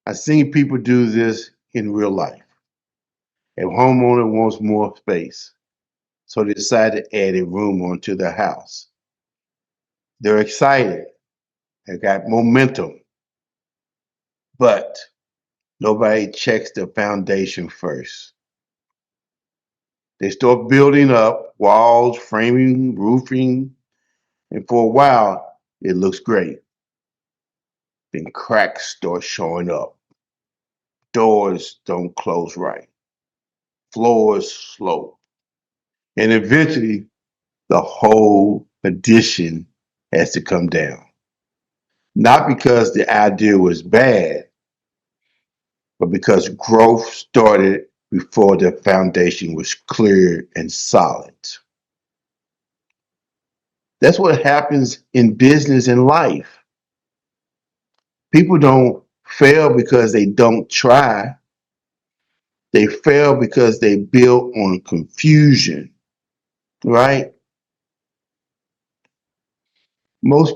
I've seen people do this in real life. A homeowner wants more space, so they decide to add a room onto their house. They're excited, they got momentum, but nobody checks the foundation first. They start building up walls, framing, roofing, and for a while, it looks great. Then cracks start showing up. Doors don't close right. Floors slope. And eventually, the whole addition has to come down. Not because the idea was bad, but because growth started before the foundation was clear and solid. That's what happens in business and life. People don't fail because they don't try. They fail because they build on confusion, right? Most